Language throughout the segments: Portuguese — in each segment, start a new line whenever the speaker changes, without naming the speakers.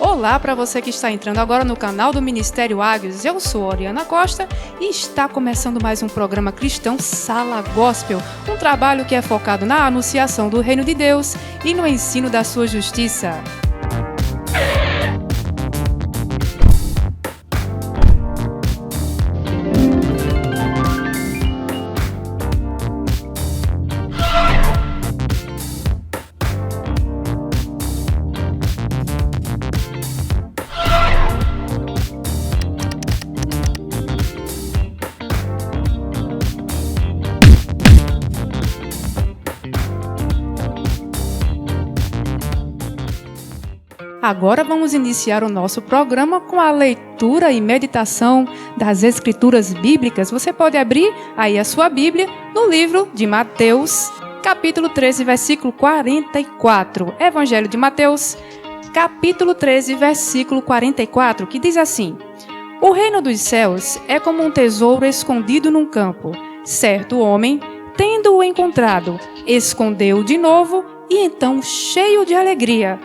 Olá para você que está entrando agora no canal do Ministério Águios. Eu sou Oriana Costa e está começando mais um programa cristão Sala Gospel, um trabalho que é focado na anunciação do reino de Deus e no ensino da sua justiça. Agora vamos iniciar o nosso programa com a leitura e meditação das Escrituras Bíblicas. Você pode abrir aí a sua Bíblia no livro de Mateus, capítulo 13, versículo 44. Evangelho de Mateus, capítulo 13, versículo 44, que diz assim: O reino dos céus é como um tesouro escondido num campo. Certo homem, tendo-o encontrado, escondeu-o de novo e então, cheio de alegria,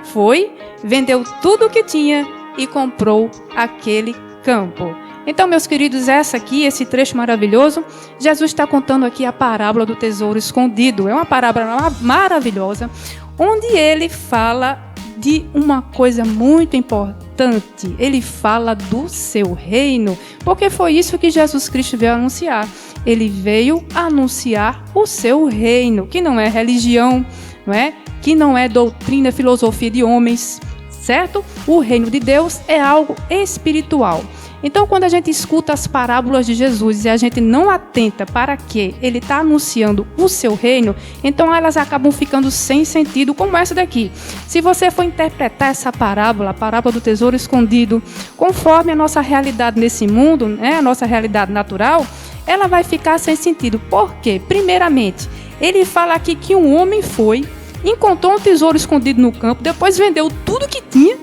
vendeu tudo o que tinha e comprou aquele campo. Então, meus queridos, esse trecho maravilhoso, Jesus está contando aqui a parábola do tesouro escondido. É uma parábola maravilhosa, onde ele fala de uma coisa muito importante. Ele fala do seu reino, porque foi isso que Jesus Cristo veio anunciar. Ele veio anunciar o seu reino, que não é religião, não é? Que não é doutrina, filosofia de homens, certo? O reino de Deus é algo espiritual. Então, quando a gente escuta as parábolas de Jesus e a gente não atenta para que ele está anunciando o seu reino, então elas acabam ficando sem sentido, como essa daqui. Se você for interpretar essa parábola, a parábola do tesouro escondido, conforme a nossa realidade nesse mundo, né, a nossa realidade natural, ela vai ficar sem sentido. Por quê? Primeiramente, ele fala aqui que um homem encontrou um tesouro escondido no campo, depois vendeu tudo que tinha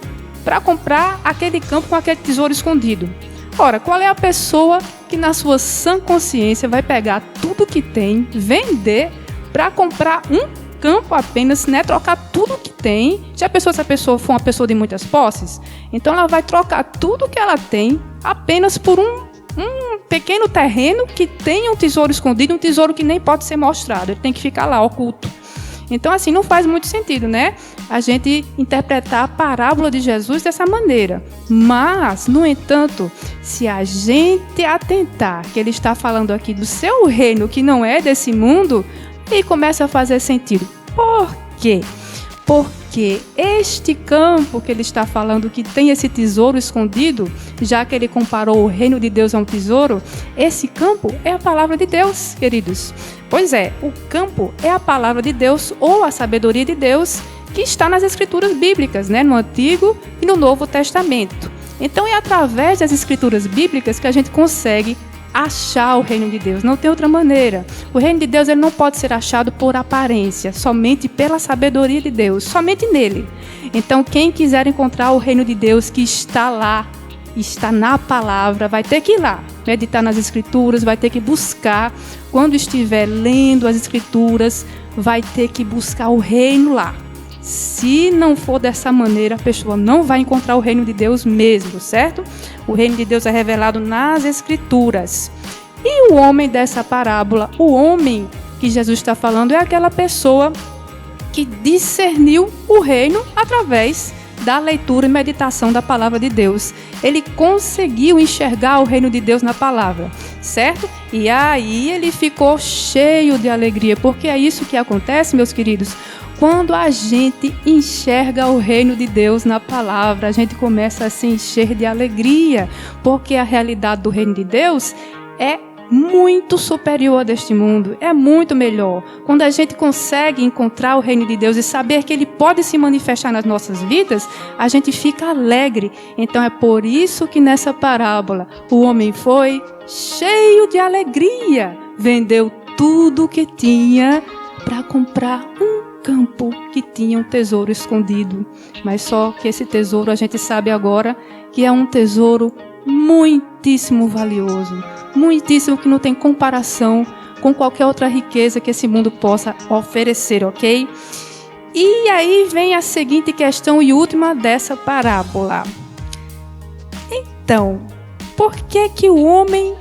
para comprar aquele campo com aquele tesouro escondido. Ora, qual é a pessoa que na sua sã consciência vai pegar tudo que tem, vender para comprar um campo apenas, né? Trocar tudo que tem? Já pensou se a pessoa for uma pessoa de muitas posses? Então ela vai trocar tudo que ela tem apenas por um pequeno terreno que tem um tesouro escondido, um tesouro que nem pode ser mostrado, ele tem que ficar lá oculto. Então, assim, não faz muito sentido, né? A gente interpretar a parábola de Jesus dessa maneira. Mas, no entanto, se a gente atentar que ele está falando aqui do seu reino, que não é desse mundo, e começa a fazer sentido. Por quê? Porque este campo que ele está falando, que tem esse tesouro escondido, já que ele comparou o reino de Deus a um tesouro, esse campo é a palavra de Deus, queridos. Pois é, o campo é a palavra de Deus ou a sabedoria de Deus que está nas Escrituras Bíblicas, né? No Antigo e no Novo Testamento. Então é através das Escrituras Bíblicas que a gente consegue achar o reino de Deus. Não tem outra maneira. O reino de Deus ele não pode ser achado por aparência, somente pela sabedoria de Deus, somente nele. Então quem quiser encontrar o reino de Deus que está lá, está na palavra, vai ter que ir lá, meditar nas Escrituras, vai ter que buscar, quando estiver lendo as Escrituras, vai ter que buscar o reino lá. Se não for dessa maneira, a pessoa não vai encontrar o reino de Deus mesmo, certo? O reino de Deus é revelado nas Escrituras. E o homem dessa parábola, o homem que Jesus está falando, é aquela pessoa que discerniu o reino através da leitura e meditação da palavra de Deus. Ele conseguiu enxergar o reino de Deus na palavra, certo? E aí ele ficou cheio de alegria, porque é isso que acontece, meus queridos. Quando a gente enxerga o reino de Deus na palavra, a gente começa a se encher de alegria, porque a realidade do reino de Deus é muito superior a deste mundo, é muito melhor. Quando a gente consegue encontrar o reino de Deus e saber que ele pode se manifestar nas nossas vidas, a gente fica alegre. Então é por isso que nessa parábola o homem foi cheio de alegria, vendeu tudo o que tinha para comprar um campo que tinha um tesouro escondido. Mas só que esse tesouro a gente sabe agora que é um tesouro muitíssimo valioso, muitíssimo, que não tem comparação com qualquer outra riqueza que esse mundo possa oferecer, ok? E aí vem a seguinte questão e última dessa parábola. Então, por que que o homem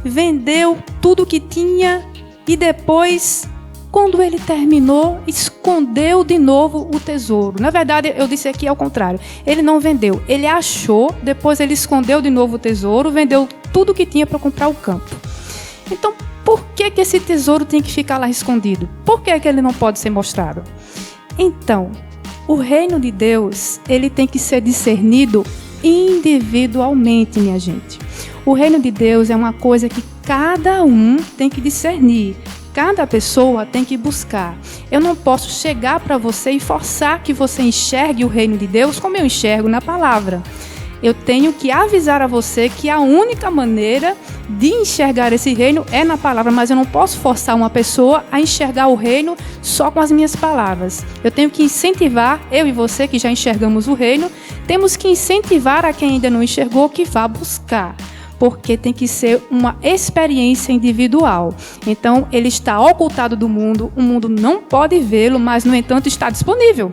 vendeu tudo que tinha e depois, quando ele terminou, escondeu de novo o tesouro? Na verdade, eu disse aqui ao contrário. Ele não vendeu, ele achou, depois ele escondeu de novo o tesouro, vendeu tudo que tinha para comprar o campo. Então, por que que esse tesouro tem que ficar lá escondido? Por que que ele não pode ser mostrado? Então, o reino de Deus, ele tem que ser discernido individualmente, minha gente. O reino de Deus é uma coisa que cada um tem que discernir. Cada pessoa tem que buscar. Eu não posso chegar para você e forçar que você enxergue o reino de Deus como eu enxergo na palavra. Eu tenho que avisar a você que a única maneira de enxergar esse reino é na palavra, mas eu não posso forçar uma pessoa a enxergar o reino só com as minhas palavras. Eu tenho que incentivar, eu e você que já enxergamos o reino, temos que incentivar a quem ainda não enxergou que vá buscar, porque tem que ser uma experiência individual. Então, ele está ocultado do mundo, o mundo não pode vê-lo, mas, no entanto, está disponível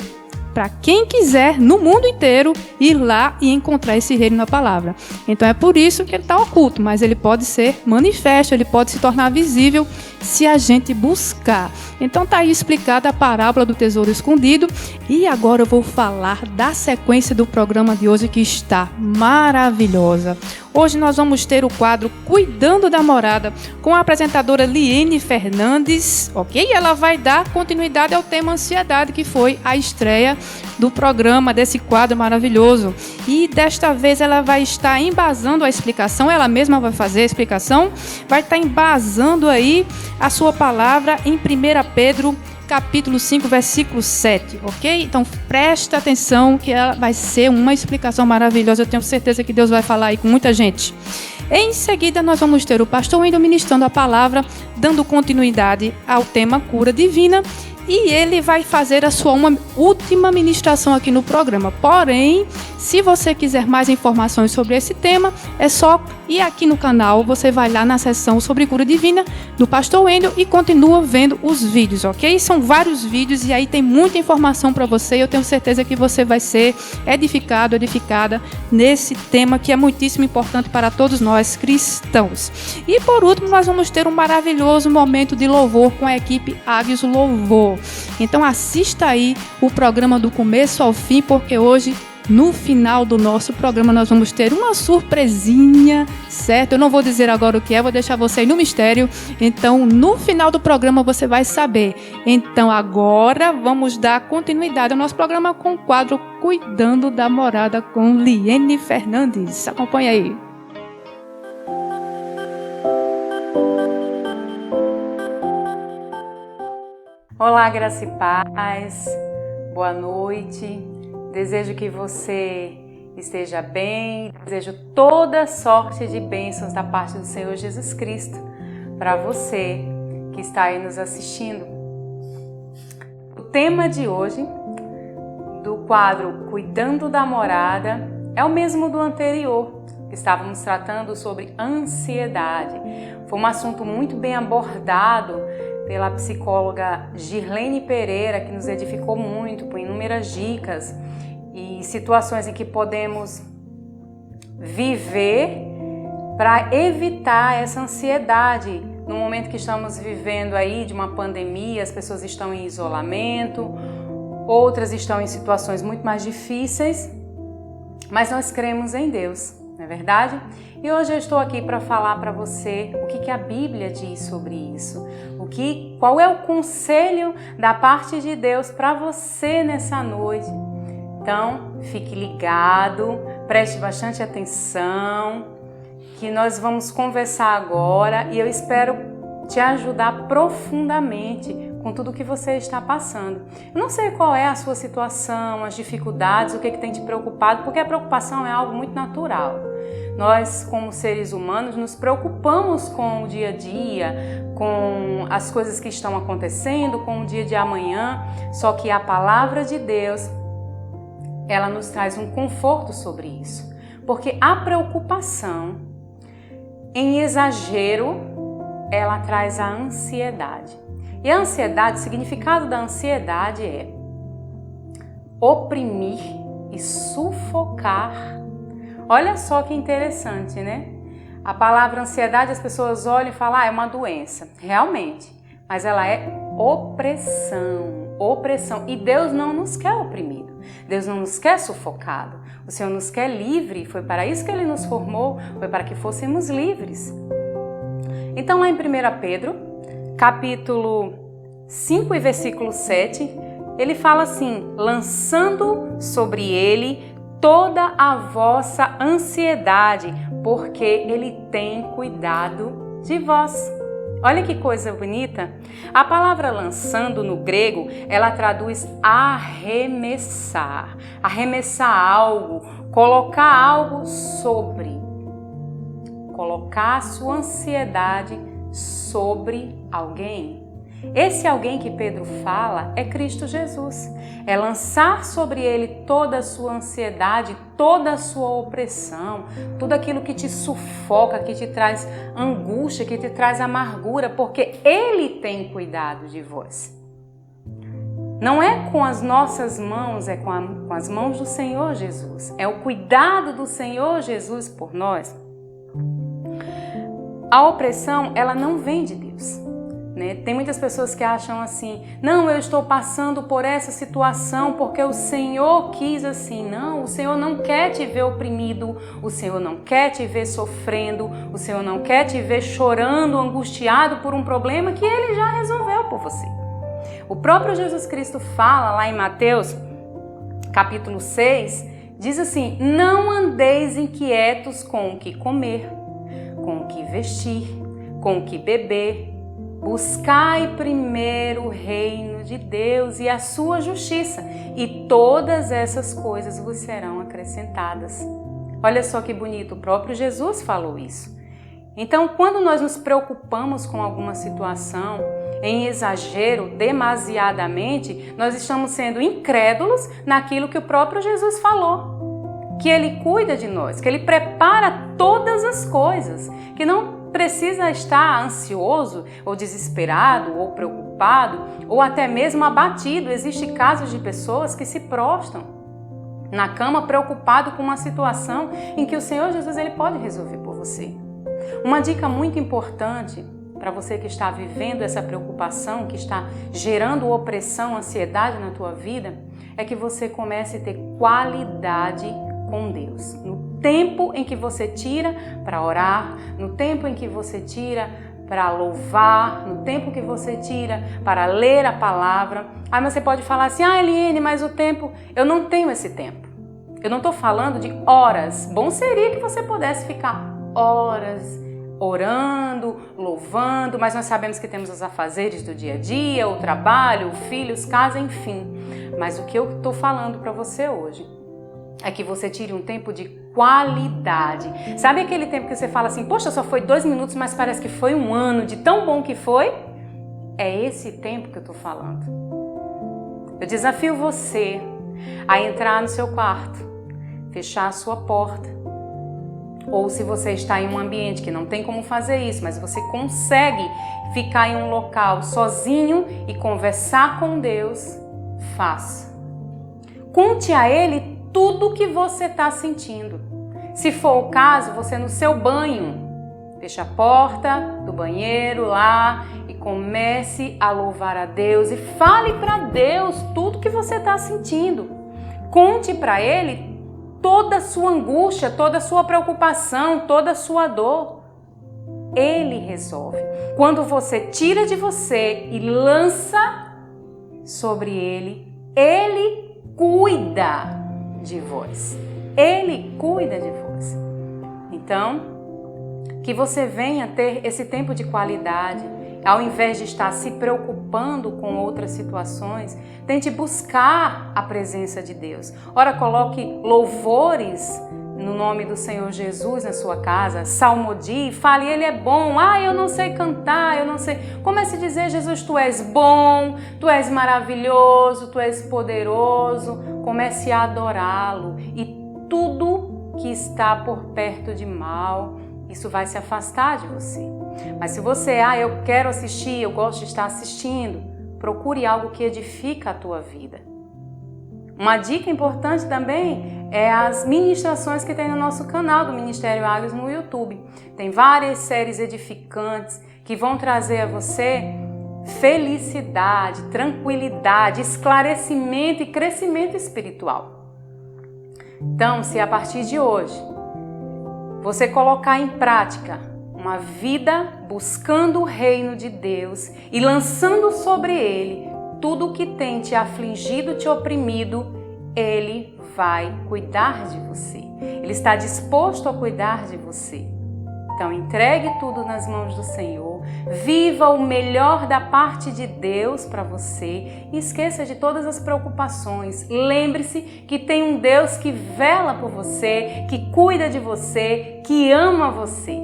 para quem quiser, no mundo inteiro, ir lá e encontrar esse reino na palavra. Então é por isso que ele está oculto, mas ele pode ser manifesto, ele pode se tornar visível se a gente buscar. Então está aí explicada a parábola do tesouro escondido. E agora eu vou falar da sequência do programa de hoje, que está maravilhosa. Hoje nós vamos ter o quadro Cuidando da Morada com a apresentadora Liene Fernandes, ok? Ela vai dar continuidade ao tema ansiedade, que foi a estreia do programa, desse quadro maravilhoso. E desta vez ela vai estar embasando a explicação, ela mesma vai fazer a explicação, vai estar embasando aí a sua palavra em 1 Pedro, capítulo 5, versículo 7, ok? Então, presta atenção que ela vai ser uma explicação maravilhosa. Eu tenho certeza que Deus vai falar aí com muita gente. Em seguida, nós vamos ter o pastor Wendel ministrando a palavra, dando continuidade ao tema cura divina. E ele vai fazer a sua última ministração aqui no programa. Porém, se você quiser mais informações sobre esse tema, é só ir aqui no canal. Você vai lá na seção sobre cura divina do pastor Wendel e continua vendo os vídeos, ok? São vários vídeos e aí tem muita informação para você. Eu tenho certeza que você vai ser edificado, edificada nesse tema que é muitíssimo importante para todos nós cristãos. E por último, nós vamos ter um maravilhoso momento de louvor com a equipe Águios Louvor. Então assista aí o programa do começo ao fim, porque hoje, no final do nosso programa, nós vamos ter uma surpresinha, certo? Eu não vou dizer agora o que é, vou deixar você aí no mistério. Então, no final do programa, você vai saber. Então, agora, vamos dar continuidade ao nosso programa com o quadro Cuidando da Morada com Liene Fernandes. Acompanhe aí.
Olá, graça e paz, boa noite, desejo que você esteja bem, desejo toda sorte de bênçãos da parte do Senhor Jesus Cristo para você que está aí nos assistindo. O tema de hoje, do quadro Cuidando da Morada, é o mesmo do anterior, que estávamos tratando sobre ansiedade. Foi um assunto muito bem abordado pela psicóloga Girlene Pereira, que nos edificou muito, com inúmeras dicas e situações em que podemos viver para evitar essa ansiedade. No momento que estamos vivendo aí de uma pandemia, as pessoas estão em isolamento, outras estão em situações muito mais difíceis, mas nós cremos em Deus, não é verdade? E hoje eu estou aqui para falar para você o que a Bíblia diz sobre isso. Qual é o conselho da parte de Deus para você nessa noite? Então, fique ligado, preste bastante atenção, que nós vamos conversar agora e eu espero te ajudar profundamente com tudo que você está passando. Eu não sei qual é a sua situação, as dificuldades, o que tem te preocupado, porque a preocupação é algo muito natural. Nós, como seres humanos, nos preocupamos com o dia a dia, com as coisas que estão acontecendo, com o dia de amanhã, só que a palavra de Deus, ela nos traz um conforto sobre isso. Porque a preocupação, em exagero, ela traz a ansiedade. E a ansiedade, o significado da ansiedade é oprimir e sufocar. Olha só que interessante, né? A palavra ansiedade, as pessoas olham e falam, é uma doença. Realmente, mas ela é opressão, opressão. E Deus não nos quer oprimido, Deus não nos quer sufocado. O Senhor nos quer livre, foi para isso que Ele nos formou, foi para que fôssemos livres. Então lá em 1 Pedro, capítulo 5 e versículo 7, ele fala assim, lançando sobre Ele toda a vossa ansiedade, porque Ele tem cuidado de vós. Olha que coisa bonita. A palavra lançando no grego, ela traduz arremessar. Arremessar algo, colocar algo sobre. Colocar a sua ansiedade sobre alguém. Esse alguém que Pedro fala é Cristo Jesus. É lançar sobre Ele toda a sua ansiedade, toda a sua opressão, tudo aquilo que te sufoca, que te traz angústia, que te traz amargura, porque Ele tem cuidado de vós. Não é com as nossas mãos, é com as mãos do Senhor Jesus. É o cuidado do Senhor Jesus por nós. A opressão, ela não vem de Deus. Tem muitas pessoas que acham assim, não, eu estou passando por essa situação porque o Senhor quis assim. Não, o Senhor não quer te ver oprimido, o Senhor não quer te ver sofrendo, o Senhor não quer te ver chorando, angustiado por um problema que Ele já resolveu por você. O próprio Jesus Cristo fala lá em Mateus, capítulo 6, diz assim, não andeis inquietos com o que comer, com o que vestir, com o que beber. Buscai primeiro o reino de Deus e a sua justiça, e todas essas coisas vos serão acrescentadas. Olha só que bonito, o próprio Jesus falou isso. Então, quando nós nos preocupamos com alguma situação, em exagero, demasiadamente, nós estamos sendo incrédulos naquilo que o próprio Jesus falou. Que Ele cuida de nós, que Ele prepara todas as coisas, que não precisa estar ansioso ou desesperado ou preocupado ou até mesmo abatido. Existem casos de pessoas que se prostam na cama preocupado com uma situação em que o Senhor Jesus ele pode resolver por você. Uma dica muito importante para você que está vivendo essa preocupação, que está gerando opressão, ansiedade na tua vida, é que você comece a ter qualidade com Deus. No tempo em que você tira para orar, no tempo em que você tira para louvar, no tempo que você tira para ler a palavra. Aí você pode falar assim, Eliane, mas o tempo, eu não tenho esse tempo. Eu não estou falando de horas. Bom seria que você pudesse ficar horas orando, louvando, mas nós sabemos que temos os afazeres do dia a dia, o trabalho, filhos, casa, enfim. Mas o que eu estou falando para você hoje é que você tire um tempo de qualidade. Sabe aquele tempo que você fala assim, poxa, só foi 2 minutos, mas parece que foi 1 ano, de tão bom que foi? É esse tempo que eu estou falando. Eu desafio você a entrar no seu quarto, fechar a sua porta. Ou se você está em um ambiente que não tem como fazer isso, mas você consegue ficar em um local sozinho e conversar com Deus, faça. Conte a Ele tudo o que você está sentindo. Se for o caso, você no seu banho, feche a porta do banheiro lá e comece a louvar a Deus e fale para Deus tudo que você está sentindo. Conte para Ele toda a sua angústia, toda a sua preocupação, toda a sua dor. Ele resolve. Quando você tira de você e lança sobre Ele, Ele cuida de vós. Ele cuida de vós. Então, que você venha ter esse tempo de qualidade, ao invés de estar se preocupando com outras situações, tente buscar a presença de Deus. Ora, coloque louvores no nome do Senhor Jesus na sua casa, salmodie, fale, Ele é bom, eu não sei cantar, eu não sei. Comece a dizer, Jesus, Tu és bom, Tu és maravilhoso, Tu és poderoso. Comece a adorá-lo e tudo que está por perto de mal, isso vai se afastar de você. Mas se você, eu quero assistir, eu gosto de estar assistindo, procure algo que edifica a tua vida. Uma dica importante também é as ministrações que tem no nosso canal do Ministério Águias no YouTube. Tem várias séries edificantes que vão trazer a você felicidade, tranquilidade, esclarecimento e crescimento espiritual. Então, se a partir de hoje você colocar em prática uma vida buscando o reino de Deus e lançando sobre ele tudo o que tem te afligido, te oprimido, Ele vai cuidar de você. Ele está disposto a cuidar de você. Então entregue tudo nas mãos do Senhor, viva o melhor da parte de Deus para você e esqueça de todas as preocupações. Lembre-se que tem um Deus que vela por você, que cuida de você, que ama você.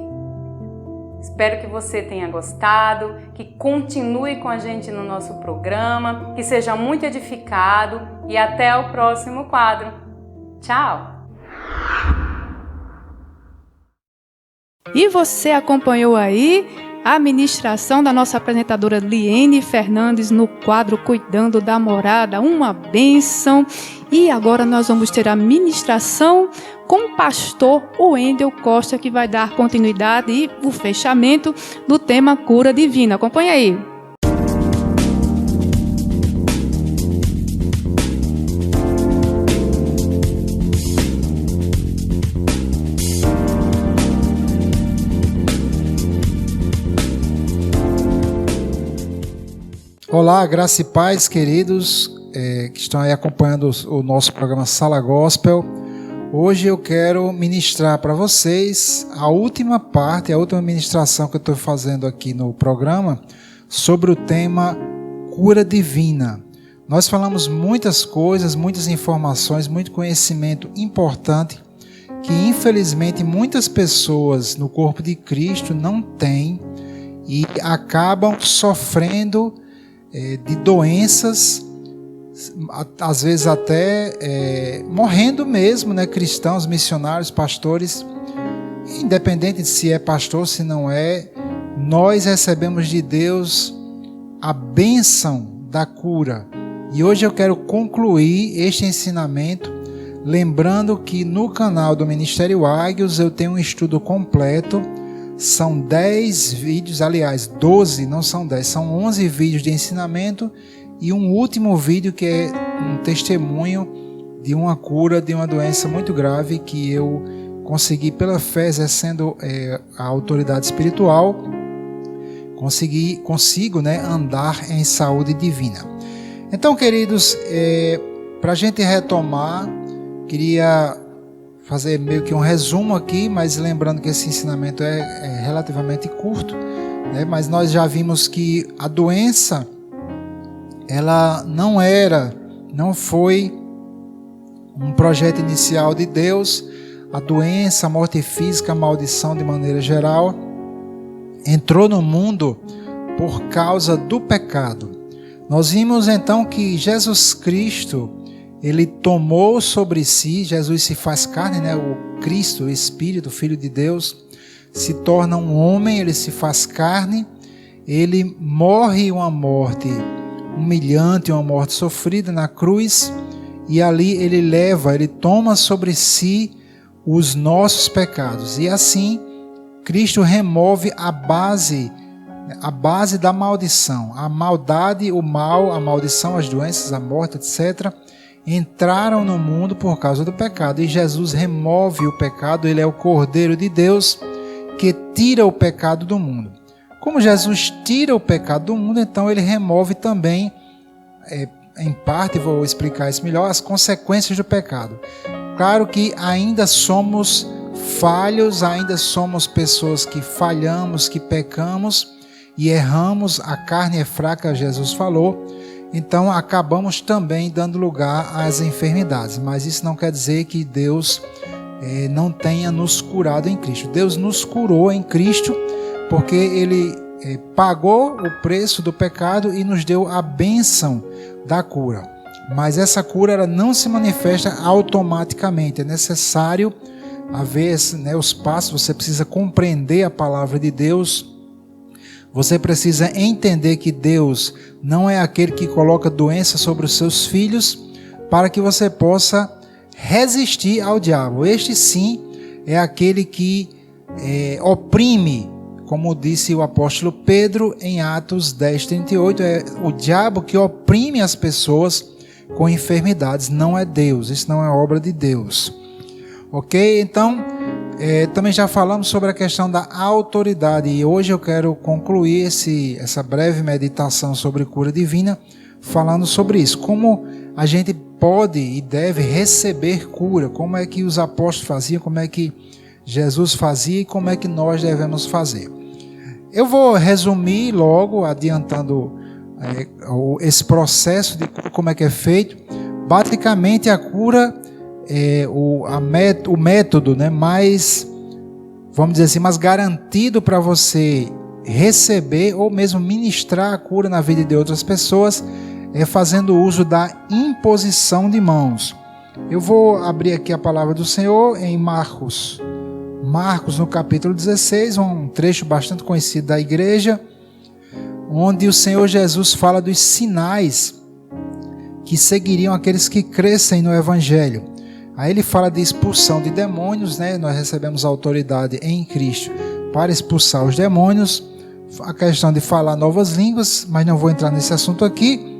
Espero que você tenha gostado, que continue com a gente no nosso programa, que seja muito edificado e até o próximo quadro. Tchau!
E você acompanhou aí a ministração da nossa apresentadora Liene Fernandes no quadro Cuidando da Morada, uma bênção. E agora nós vamos ter a ministração com o pastor Wendel Costa, que vai dar continuidade e o fechamento do tema Cura Divina. Acompanhe aí.
Olá, graça e paz, queridos que estão aí acompanhando o nosso programa Sala Gospel. Hoje eu quero ministrar para vocês a última parte, a última ministração que eu estou fazendo aqui no programa sobre o tema Cura Divina. Nós falamos muitas coisas, muitas informações, muito conhecimento importante que infelizmente muitas pessoas no corpo de Cristo não têm e acabam sofrendo de doenças, às vezes até morrendo mesmo, né? Cristãos, missionários, pastores, independente de se é pastor, se não é, nós recebemos de Deus a bênção da cura. E hoje eu quero concluir este ensinamento, lembrando que no canal do Ministério Águias eu tenho um estudo completo. São 10 vídeos, aliás, 12, não são 10, são 11 vídeos de ensinamento e um último vídeo que é um testemunho de uma cura de uma doença muito grave que eu consegui, pela fé, exercendo a autoridade espiritual, consigo, né, andar em saúde divina. Então, queridos, para a gente retomar, queria fazer meio que um resumo aqui, mas lembrando que esse ensinamento é relativamente curto, né? Mas nós já vimos que a doença, ela não foi um projeto inicial de Deus. A doença, a morte física, a maldição de maneira geral, entrou no mundo por causa do pecado. Nós vimos então que Jesus Cristo, Ele tomou sobre si, Jesus se faz carne, né? O Cristo, o Espírito, o Filho de Deus, se torna um homem, ele se faz carne, ele morre uma morte humilhante, uma morte sofrida na cruz, e ali ele toma sobre si os nossos pecados. E assim, Cristo remove a base da maldição. A maldade, o mal, a maldição, as doenças, a morte, etc., entraram no mundo por causa do pecado, e Jesus remove o pecado. Ele é o Cordeiro de Deus que tira o pecado do mundo. Como Jesus tira o pecado do mundo, então ele remove também, em parte, vou explicar isso melhor, as consequências do pecado. Claro que ainda somos falhos, ainda somos pessoas que falhamos, que pecamos e erramos, a carne é fraca, Jesus falou. Então acabamos também dando lugar às enfermidades, mas isso não quer dizer que Deus não tenha nos curado em Cristo. Deus nos curou em Cristo porque Ele pagou o preço do pecado e nos deu a bênção da cura. Mas essa cura ela não se manifesta automaticamente, é necessário haver, né, os passos. Você precisa compreender a palavra de Deus. Você precisa entender que Deus não é aquele que coloca doença sobre os seus filhos, para que você possa resistir ao diabo. Este sim é aquele que oprime, como disse o apóstolo Pedro em Atos 10:38, é o diabo que oprime as pessoas com enfermidades, não é Deus, isso não é obra de Deus. Ok? Então, também já falamos sobre a questão da autoridade e hoje eu quero concluir essa breve meditação sobre cura divina falando sobre isso, como a gente pode e deve receber cura, como é que os apóstolos faziam, como é que Jesus fazia e como é que nós devemos fazer. Eu vou resumir logo, adiantando esse processo de cura, como é que é feito. Basicamente a cura o método, né, mais, vamos dizer assim, mais garantido para você receber ou mesmo ministrar a cura na vida de outras pessoas é fazendo uso da imposição de mãos. Eu vou abrir aqui a palavra do Senhor em Marcos no capítulo 16, um trecho bastante conhecido da igreja, onde o Senhor Jesus fala dos sinais que seguiriam aqueles que crescem no Evangelho. Aí ele fala de expulsão de demônios, né? Nós recebemos autoridade em Cristo para expulsar os demônios, a questão de falar novas línguas, mas não vou entrar nesse assunto aqui.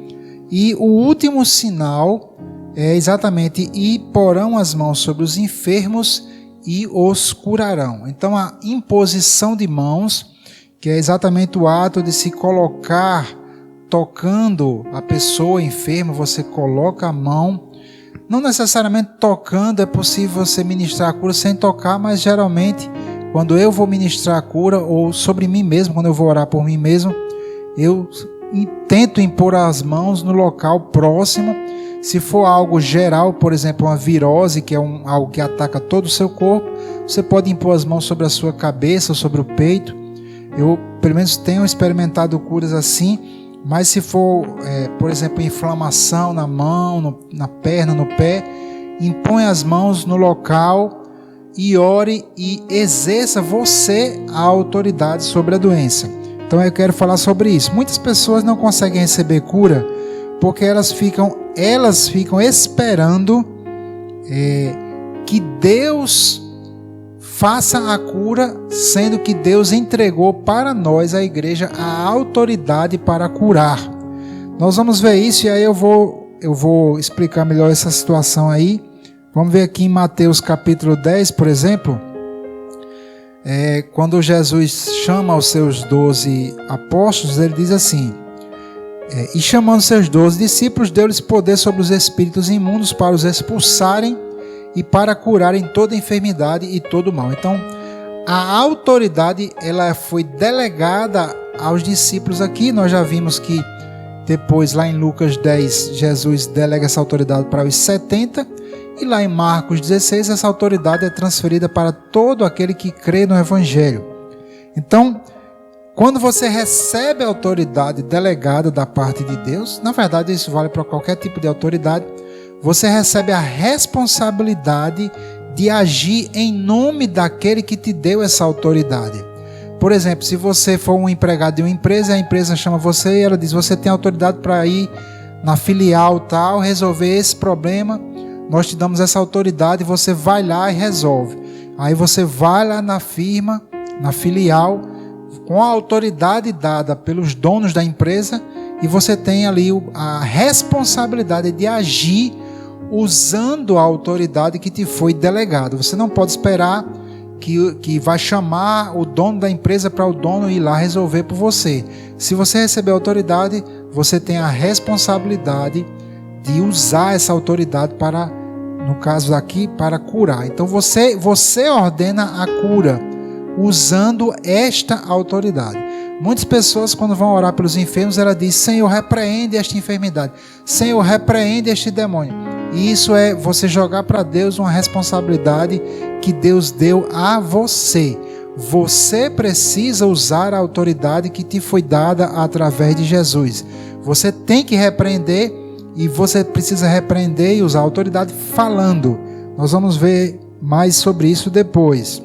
E o último sinal é exatamente: e porão as mãos sobre os enfermos e os curarão. Então a imposição de mãos, que é exatamente o ato de se colocar, tocando a pessoa enferma, você coloca a mão. Não necessariamente tocando é possível você ministrar a cura sem tocar, mas geralmente quando eu vou ministrar a cura, ou sobre mim mesmo, quando eu vou orar por mim mesmo, eu tento impor as mãos no local próximo. Se for algo geral, por exemplo, uma virose, que é algo que ataca todo o seu corpo, você pode impor as mãos sobre a sua cabeça ou sobre o peito. Eu, pelo menos, tenho experimentado curas assim. Mas se for, por exemplo, inflamação na mão, na perna, no pé, impõe as mãos no local e ore e exerça você a autoridade sobre a doença. Então eu quero falar sobre isso. Muitas pessoas não conseguem receber cura porque elas ficam esperando que Deus faça a cura, sendo que Deus entregou para nós, a igreja, a autoridade para curar. Nós vamos ver isso e aí eu vou explicar melhor essa situação aí. Vamos ver aqui em Mateus capítulo 10, por exemplo, quando Jesus chama os seus 12 apóstolos, ele diz assim: e chamando seus 12 discípulos, deu-lhes poder sobre os espíritos imundos para os expulsarem e para curarem toda enfermidade e todo mal. Então, a autoridade ela foi delegada aos discípulos aqui. Nós já vimos que depois, lá em Lucas 10, Jesus delega essa autoridade para os 70. E lá em Marcos 16, essa autoridade é transferida para todo aquele que crê no Evangelho. Então, quando você recebe a autoridade delegada da parte de Deus, na verdade isso vale para qualquer tipo de autoridade, você recebe a responsabilidade de agir em nome daquele que te deu essa autoridade. Por exemplo, se você for um empregado de uma empresa, a empresa chama você e ela diz: você tem autoridade para ir na filial tal, resolver esse problema, nós te damos essa autoridade, você vai lá e resolve. Aí você vai lá na firma, na filial, com a autoridade dada pelos donos da empresa, e você tem ali a responsabilidade de agir usando a autoridade que te foi delegada. Você não pode esperar que vai chamar o dono da empresa para o dono ir lá resolver por você. Se você receber a autoridade, você tem a responsabilidade de usar essa autoridade para, no caso aqui, para curar. Então você ordena a cura usando esta autoridade. Muitas pessoas, quando vão orar pelos enfermos, ela diz: Senhor, repreende esta enfermidade, Senhor, repreende este demônio. E isso é você jogar para Deus uma responsabilidade que Deus deu a você. Você precisa usar a autoridade que te foi dada através de Jesus. Você tem que repreender, e você precisa repreender e usar a autoridade falando. Nós vamos ver mais sobre isso depois.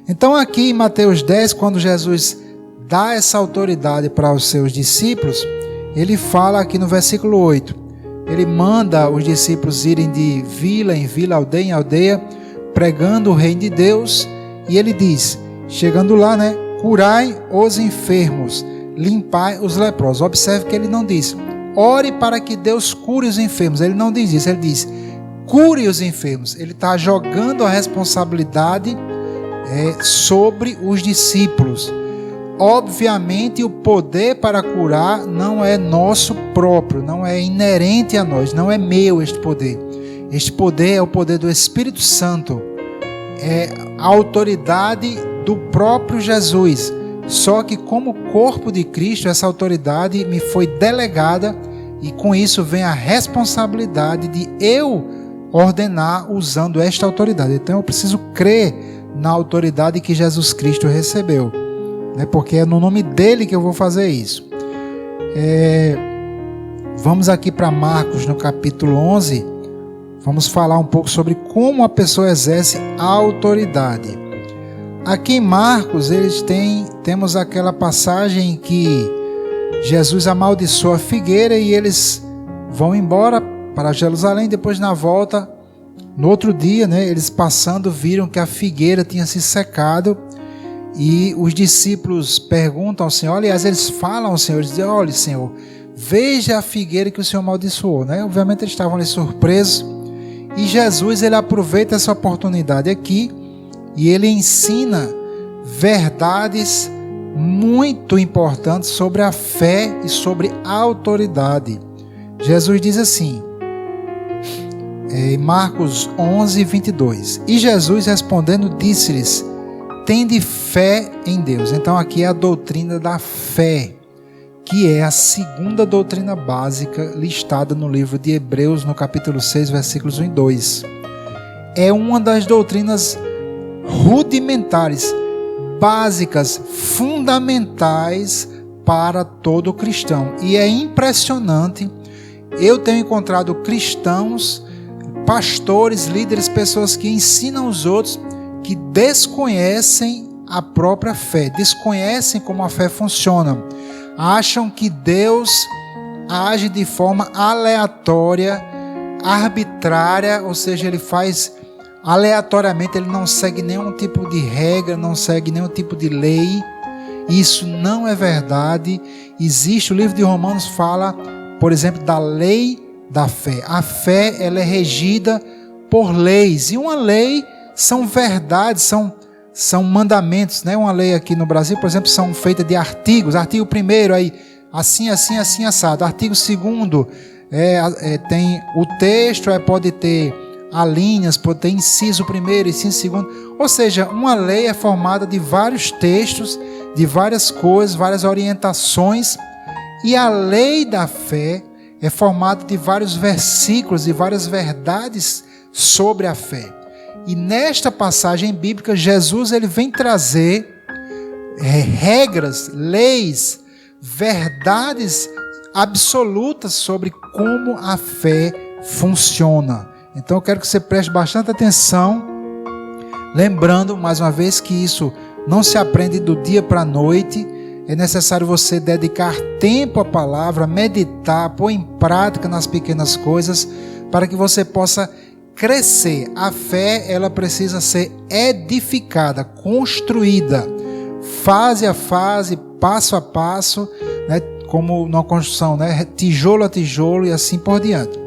Então aqui em Mateus 10, quando Jesus dá essa autoridade para os seus discípulos, ele fala aqui no versículo 8: ele manda os discípulos irem de vila em vila, aldeia em aldeia, pregando o reino de Deus. E ele diz, chegando lá, né? Curai os enfermos, limpai os leprosos. Observe que ele não diz, ore para que Deus cure os enfermos. Ele não diz isso, ele diz, cure os enfermos. Ele está jogando a responsabilidade sobre os discípulos. Obviamente, o poder para curar não é nosso próprio, não é inerente a nós, não é meu este poder. Este poder é o poder do Espírito Santo, é a autoridade do próprio Jesus. Só que como corpo de Cristo, essa autoridade me foi delegada e com isso vem a responsabilidade de eu ordenar usando esta autoridade. Então eu preciso crer na autoridade que Jesus Cristo recebeu, né? Porque é no nome dele que eu vou fazer isso. Vamos aqui para Marcos, no capítulo 11. Vamos falar um pouco sobre como a pessoa exerce a autoridade. Aqui em Marcos, temos aquela passagem em que Jesus amaldiçoa a figueira e eles vão embora para Jerusalém. Depois, na volta, no outro dia, né, eles passando, viram que a figueira tinha se secado. E os discípulos perguntam ao Senhor, aliás, eles falam ao Senhor, dizem, olha, Senhor, veja a figueira que o Senhor amaldiçoou, né? Obviamente eles estavam ali surpresos. E Jesus, ele aproveita essa oportunidade aqui e ele ensina verdades muito importantes sobre a fé e sobre a autoridade. Jesus diz assim, em Marcos 11, 22, e Jesus respondendo disse-lhes, tende fé em Deus. Então aqui é a doutrina da fé, que é a segunda doutrina básica listada no livro de Hebreus, no capítulo 6, versículos 1 e 2. É uma das doutrinas rudimentares, básicas, fundamentais para todo cristão. E é impressionante, eu tenho encontrado cristãos, pastores, líderes, pessoas que ensinam os outros que desconhecem a própria fé, desconhecem como a fé funciona. Acham que Deus age de forma aleatória, arbitrária, ou seja, ele faz aleatoriamente, ele não segue nenhum tipo de regra, não segue nenhum tipo de lei. Isso não é verdade. Existe, o livro de Romanos fala, por exemplo, da lei da fé. A fé, ela é regida por leis, e uma lei são verdades, são mandamentos, né? Uma lei aqui no Brasil, por exemplo, são feitas de artigos. Artigo 1º, aí, assim, assado. Artigo 2º, tem o texto, pode ter alíneas, pode ter inciso 1º, inciso 2º. Ou seja, uma lei é formada de vários textos, de várias coisas, várias orientações. E a lei da fé é formada de vários versículos, de várias verdades sobre a fé. E nesta passagem bíblica, Jesus ele vem trazer regras, leis, verdades absolutas sobre como a fé funciona. Então eu quero que você preste bastante atenção, lembrando mais uma vez que isso não se aprende do dia para a noite. É necessário você dedicar tempo à palavra, meditar, pôr em prática nas pequenas coisas, para que você possa crescer. A fé, ela precisa ser edificada, construída, fase a fase, passo a passo, né? Como na construção, né? Tijolo a tijolo e assim por diante.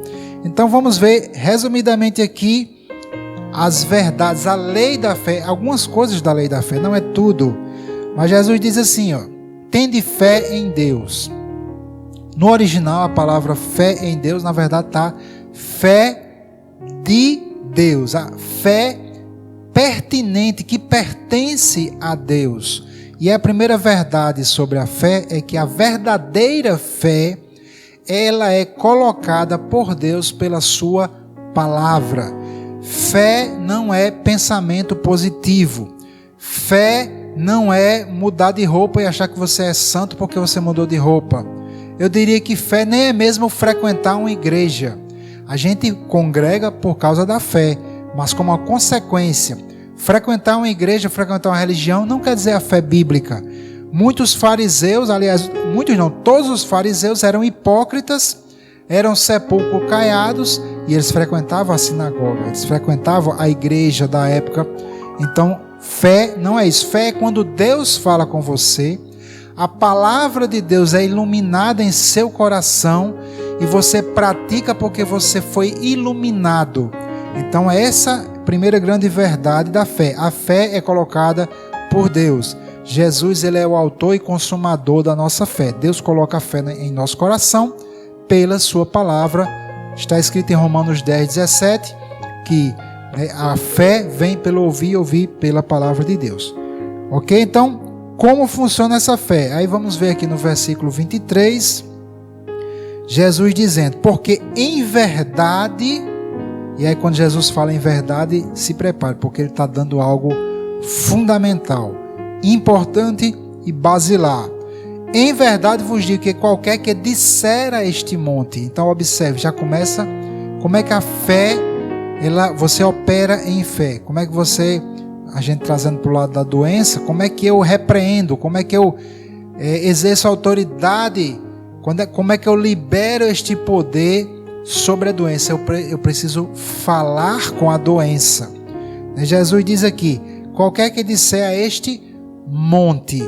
Então vamos ver resumidamente aqui as verdades, a lei da fé, algumas coisas da lei da fé, não é tudo. Mas Jesus diz assim, tende fé em Deus. No original, a palavra fé em Deus, na verdade, está fé de Deus, a fé pertinente, que pertence a Deus. E a primeira verdade sobre a fé é que a verdadeira fé, ela é colocada por Deus pela sua palavra. Fé não é pensamento positivo. Fé não é mudar de roupa e achar que você é santo porque você mudou de roupa. Eu diria que fé nem é mesmo frequentar uma igreja. A gente congrega por causa da fé, mas como uma consequência. Frequentar uma igreja, frequentar uma religião, não quer dizer a fé bíblica. Muitos fariseus, aliás, muitos não, todos os fariseus eram hipócritas, eram sepulcros caiados e eles frequentavam a sinagoga, eles frequentavam a igreja da época. Então, fé não é isso. Fé é quando Deus fala com você, a palavra de Deus é iluminada em seu coração e você pratica porque você foi iluminado. Então, essa é a primeira grande verdade da fé. A fé é colocada por Deus. Jesus, ele é o autor e consumador da nossa fé. Deus coloca a fé em nosso coração pela sua palavra. Está escrito em Romanos 10:17 que a fé vem pelo ouvir e ouvir pela palavra de Deus. Ok? Então, como funciona essa fé? Aí vamos ver aqui no versículo 23, Jesus dizendo, porque em verdade, e aí quando Jesus fala em verdade, se prepare, porque ele está dando algo fundamental, importante e basilar. Em verdade vos digo que qualquer que disser a este monte, então observe, já começa como é que a fé, você opera em fé, como é que você, a gente trazendo para o lado da doença, como é que eu repreendo, como é que eu exerço autoridade, como é que eu libero este poder sobre a doença? Eu preciso falar com a doença. Jesus diz aqui, qualquer que disser a este monte,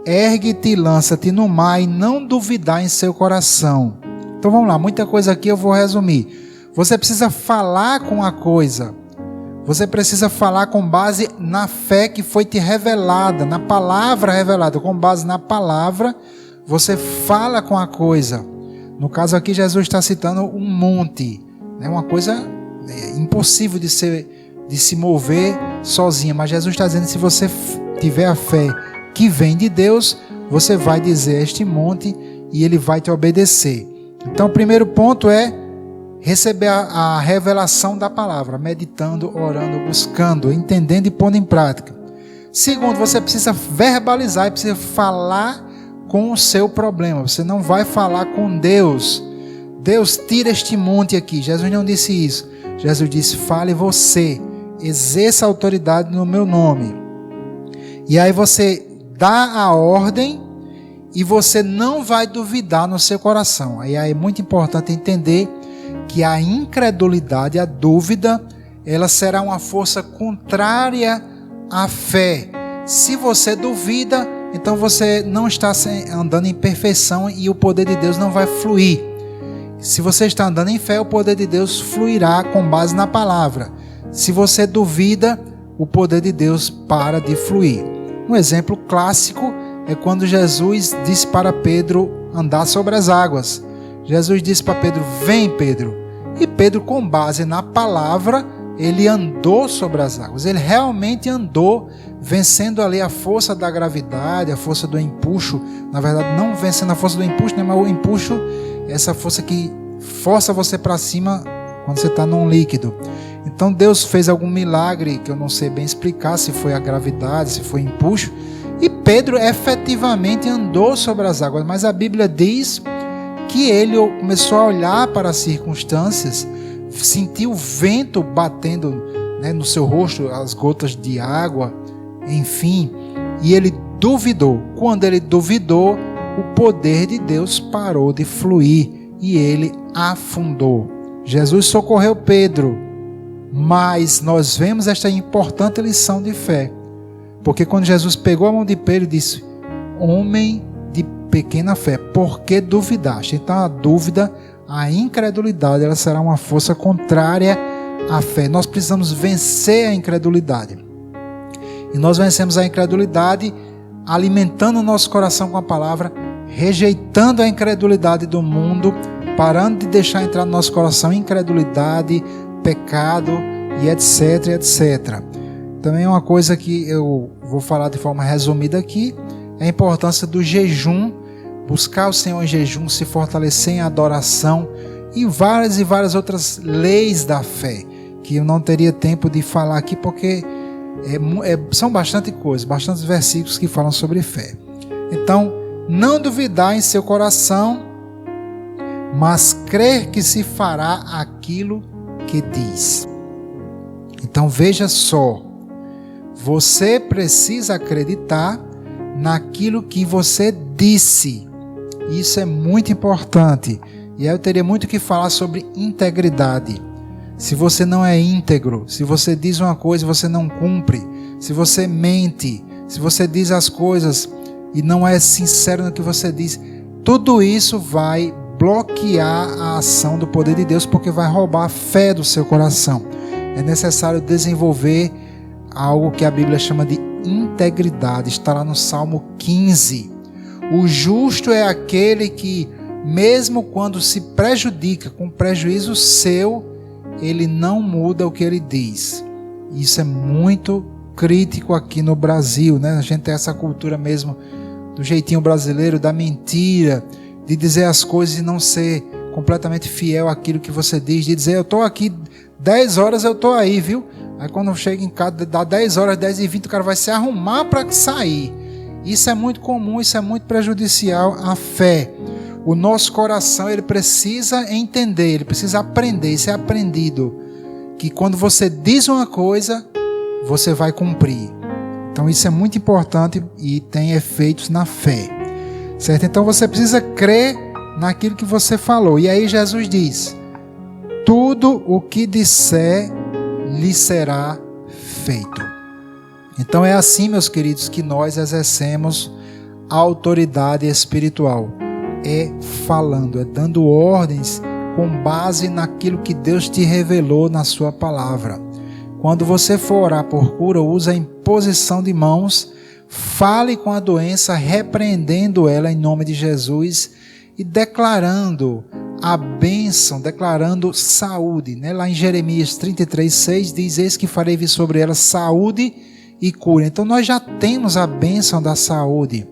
ergue-te e lança-te no mar e não duvidar em seu coração. Então vamos lá, muita coisa aqui eu vou resumir. Você precisa falar com a coisa. Você precisa falar com base na fé que foi te revelada, na palavra revelada. Com base na palavra, você fala com a coisa. No caso aqui, Jesus está citando um monte. É uma coisa impossível de se mover sozinha. Mas Jesus está dizendo que se você tiver a fé que vem de Deus, você vai dizer a este monte e ele vai te obedecer. Então o primeiro ponto é receber a revelação da palavra, meditando, orando, buscando, entendendo e pondo em prática. Segundo, você precisa verbalizar e precisa falar com o seu problema. Você não vai falar com Deus. Deus, tira este monte aqui. Jesus não disse isso. Jesus disse, fale você, exerça a autoridade no meu nome. E aí você dá a ordem e você não vai duvidar no seu coração. Aí é muito importante entender que a incredulidade, a dúvida, ela será uma força contrária à fé. Se você duvida, então você não está andando em perfeição e o poder de Deus não vai fluir. Se você está andando em fé, o poder de Deus fluirá com base na palavra. Se você duvida, o poder de Deus para de fluir. Um exemplo clássico é quando Jesus disse para Pedro andar sobre as águas. Jesus disse para Pedro, vem Pedro. E Pedro, com base na palavra, ele andou sobre as águas. Ele realmente andou, vencendo ali a força da gravidade, a força do empuxo. Na verdade, não vencendo a força do empuxo, né? Mas o empuxo é essa força que força você para cima quando você está num líquido. Então Deus fez algum milagre, que eu não sei bem explicar, se foi a gravidade, se foi empuxo. E Pedro efetivamente andou sobre as águas. Mas a Bíblia diz que ele começou a olhar para as circunstâncias, sentiu o vento batendo, né, no seu rosto, as gotas de água, enfim, e ele duvidou. Quando ele duvidou, o poder de Deus parou de fluir e ele afundou. Jesus socorreu Pedro, mas nós vemos esta importante lição de fé, porque quando Jesus pegou a mão de Pedro e disse, homem de pequena fé, por que duvidaste? Então a dúvida, a incredulidade, ela será uma força contrária à fé. Nós precisamos vencer a incredulidade. E nós vencemos a incredulidade alimentando o nosso coração com a palavra, rejeitando a incredulidade do mundo, parando de deixar entrar no nosso coração incredulidade, pecado e etc, etc. Também uma coisa que eu vou falar de forma resumida aqui, é a importância do jejum, buscar o Senhor em jejum, se fortalecer em adoração e várias outras leis da fé, que eu não teria tempo de falar aqui porque são bastante coisas, bastantes versículos que falam sobre fé. Então, não duvidar em seu coração, mas crer que se fará aquilo que diz. Então veja só, você precisa acreditar naquilo que você disse. Isso é muito importante. E aí eu teria muito que falar sobre integridade. Se você não é íntegro, se você diz uma coisa e você não cumpre, se você mente, se você diz as coisas e não é sincero no que você diz, tudo isso vai bloquear a ação do poder de Deus, porque vai roubar a fé do seu coração. É necessário desenvolver algo que a Bíblia chama de integridade. Está lá no Salmo 15. O justo é aquele que, mesmo quando se prejudica com prejuízo seu, ele não muda o que ele diz. Isso é muito crítico aqui no Brasil, né? A gente tem essa cultura mesmo do jeitinho brasileiro, da mentira, de dizer as coisas e não ser completamente fiel àquilo que você diz, de dizer, eu estou aqui 10 horas, eu estou aí, viu? Aí quando chega em casa, dá 10 horas, 10h20, o cara vai se arrumar para sair. Isso é muito comum, isso é muito prejudicial à fé. O nosso coração, ele precisa entender, ele precisa aprender, isso é aprendido, que quando você diz uma coisa, você vai cumprir. Então isso é muito importante e tem efeitos na fé, certo? Então você precisa crer naquilo que você falou. E aí Jesus diz, tudo o que disser lhe será feito. Então é assim, meus queridos, que nós exercemos a autoridade espiritual. É falando, é dando ordens com base naquilo que Deus te revelou na sua palavra. Quando você for orar por cura, use a imposição de mãos, fale com a doença, repreendendo ela em nome de Jesus e declarando a bênção, declarando saúde. Lá em Jeremias 33:6 diz, eis que farei vir sobre ela saúde e cura. Então nós já temos a bênção da saúde.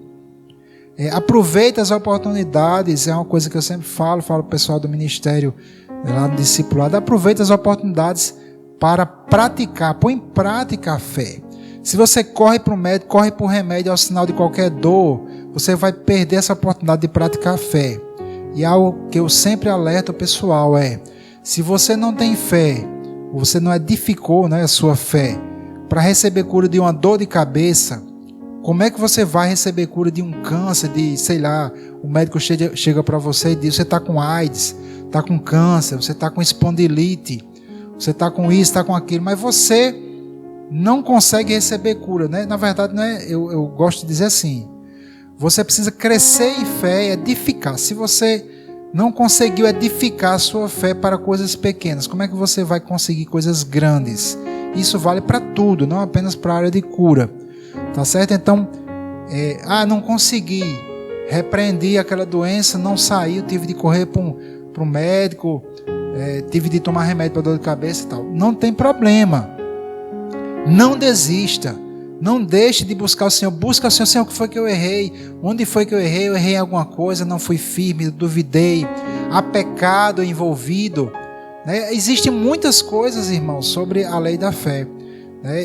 Aproveita as oportunidades, é uma coisa que eu sempre falo para o pessoal do ministério lá no discipulado, aproveita as oportunidades para praticar, põe em prática a fé. Se você corre para o médico, corre para o remédio ao sinal de qualquer dor, você vai perder essa oportunidade de praticar a fé. E algo que eu sempre alerto o pessoal se você não tem fé, você não edificou, a sua fé, para receber cura de uma dor de cabeça, como é que você vai receber cura de um câncer, o médico chega para você e diz, você está com AIDS, está com câncer, você está com espondilite, você está com isso, está com aquilo, mas você não consegue receber cura, né? Na verdade, não é, eu gosto de dizer assim, você precisa crescer em fé e edificar. Se você não conseguiu edificar a sua fé para coisas pequenas, como é que você vai conseguir coisas grandes? Isso vale para tudo, não apenas para a área de cura. Tá certo? Então, não consegui, repreendi aquela doença, não saiu, tive de correr para um médico, tive de tomar remédio para dor de cabeça e tal. Não tem problema. Não desista. Não deixe de buscar o Senhor. Busca o Senhor. Senhor, o que foi que eu errei? Onde foi que eu errei? Eu errei em alguma coisa, não fui firme, duvidei. Há pecado envolvido. Existem muitas coisas, irmãos, sobre a lei da fé.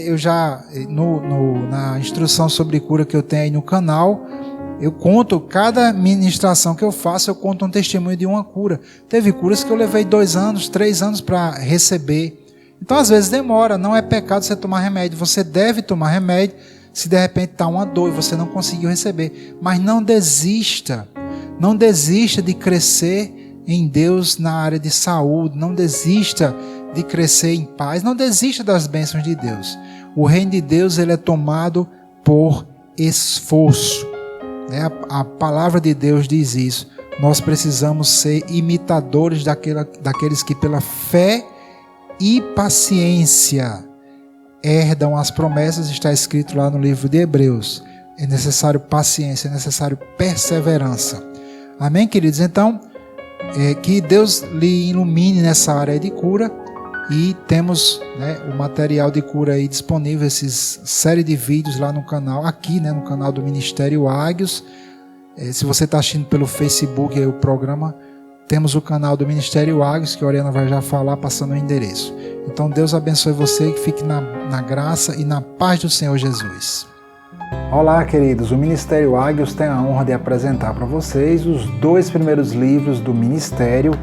Eu já, na instrução sobre cura que eu tenho aí no canal, eu conto, cada ministração que eu faço, eu conto um testemunho de uma cura. Teve curas que eu levei 2 anos, 3 anos para receber. Então, às vezes demora, não é pecado você tomar remédio. Você deve tomar remédio se de repente está uma dor e você não conseguiu receber. Mas não desista. Não desista de crescer em Deus na área de saúde. Não desista de crescer em paz. Não desista das bênçãos de Deus. O reino de Deus, ele é tomado por esforço. A palavra de Deus diz isso. Nós precisamos ser imitadores daqueles que pela fé e paciência herdam as promessas. Está escrito lá no livro de Hebreus. É necessário paciência, é necessário perseverança. Amém, queridos? Então, que Deus lhe ilumine nessa área de cura. E temos o material de cura aí disponível, esses série de vídeos lá no canal, aqui no canal do Ministério Águios. Se você está assistindo pelo Facebook aí o programa, temos o canal do Ministério Águios, que a Oriana vai já falar, passando o endereço. Então Deus abençoe você, que fique na graça e na paz do Senhor Jesus. Olá, queridos, o Ministério Águios tem a honra de apresentar para vocês os 2 primeiros livros do Ministério,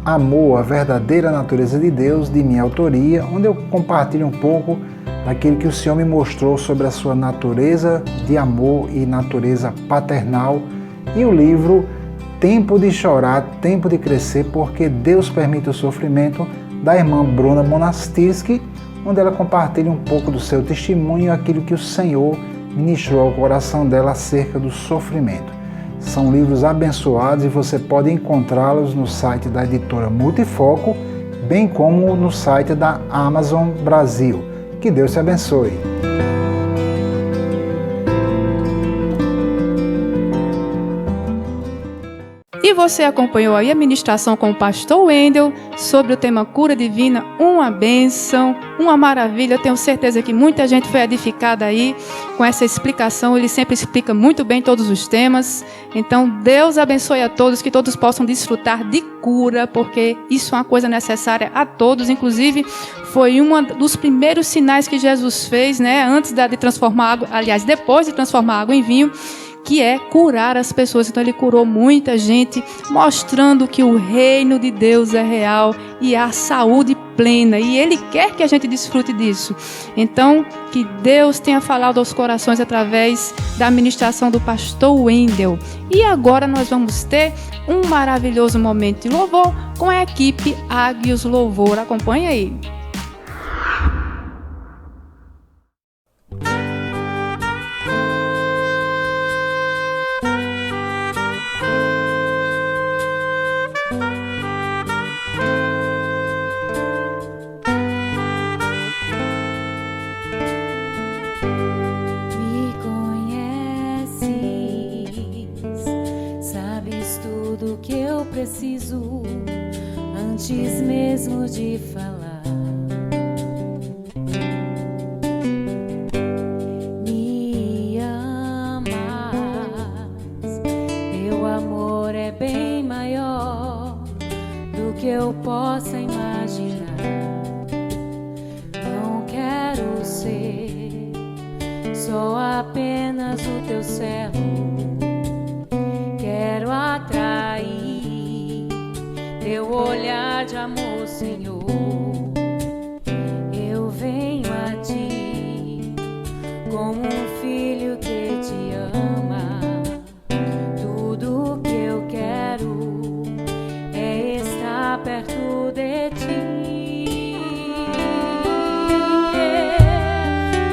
Amor, a verdadeira natureza de Deus, de minha autoria, onde eu compartilho um pouco daquilo que o Senhor me mostrou sobre a sua natureza de amor e natureza paternal. E o livro Tempo de Chorar, Tempo de Crescer, porque Deus permite o sofrimento, da irmã Bruna Monastirsky, onde ela compartilha um pouco do seu testemunho e aquilo que o Senhor ministrou ao coração dela acerca do sofrimento. São livros abençoados e você pode encontrá-los no site da editora Multifoco, bem como no site da Amazon Brasil. Que Deus te abençoe.
E você acompanhou aí a ministração com o pastor Wendel sobre o tema Cura Divina, uma bênção, uma maravilha. Eu tenho certeza que muita gente foi edificada aí com essa explicação. Ele sempre explica muito bem todos os temas. Então, Deus abençoe a todos, que todos possam desfrutar de cura, porque isso é uma coisa necessária a todos. Inclusive, foi um dos primeiros sinais que Jesus fez, né, antes de transformar água, aliás, depois de transformar água em vinho, que é curar as pessoas. Então ele curou muita gente, mostrando que o reino de Deus é real e há saúde plena, e Ele quer que a gente desfrute disso. Então, que Deus tenha falado aos corações através da ministração do pastor Wendel. E agora nós vamos ter um maravilhoso momento de louvor com a equipe Águios Louvor. Acompanhe aí.
Preciso antes mesmo de falar. Me amas, teu amor é bem maior do que eu possa imaginar. Não quero ser só apenas o teu servo, quero atrair teu olhar de amor, Senhor. Eu venho a ti como um filho que te ama. Tudo que eu quero é estar perto de ti.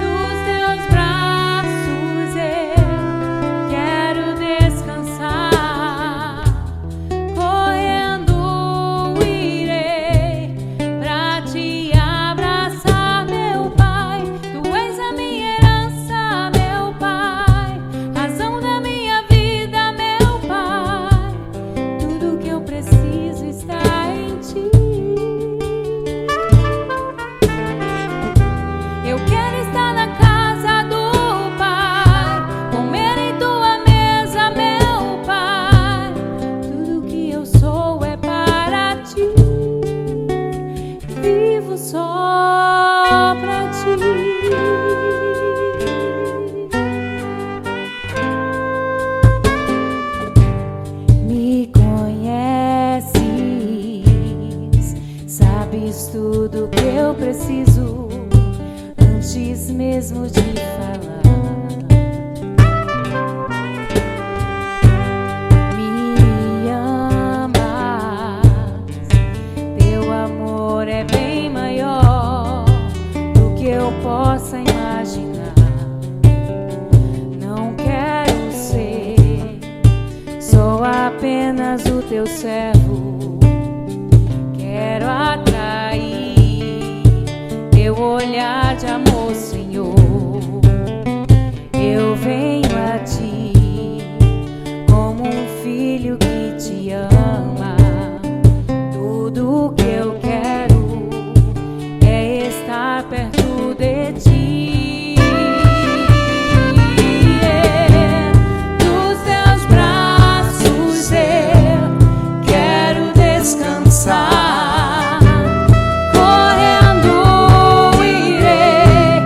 Nos teus braços eu quero descansar. Tudo que eu preciso antes mesmo de falar. Me amas, teu amor é bem maior do que eu possa imaginar. Não quero ser só apenas o teu servo, quero atrair teu olhar de amor, Senhor. Eu venho a ti como um filho que te ama. Tudo que eu quero é estar perto de ti. Nos teus braços eu quero descansar. Correndo irei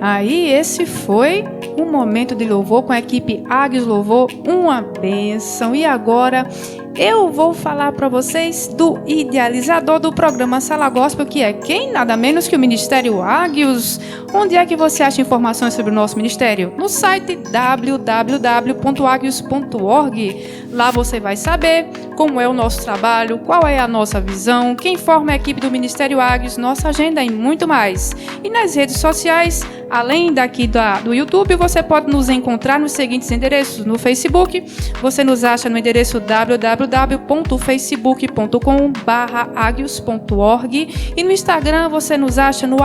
Aí esse foi um momento de louvor com a equipe Águios Louvor, uma bênção. E agora eu vou falar para vocês do idealizador do programa Sala Gospel, que é quem? Nada menos que o Ministério Águios. Onde é que você acha informações sobre o nosso ministério? No site www.aguios.org. Lá você vai saber como é o nosso trabalho, qual é a nossa visão, quem forma a equipe do Ministério Águios, nossa agenda e muito mais. E nas redes sociais, além daqui do YouTube, você pode nos encontrar nos seguintes endereços. No Facebook, você nos acha no endereço www.facebook.com/aguios.org e no Instagram você nos acha no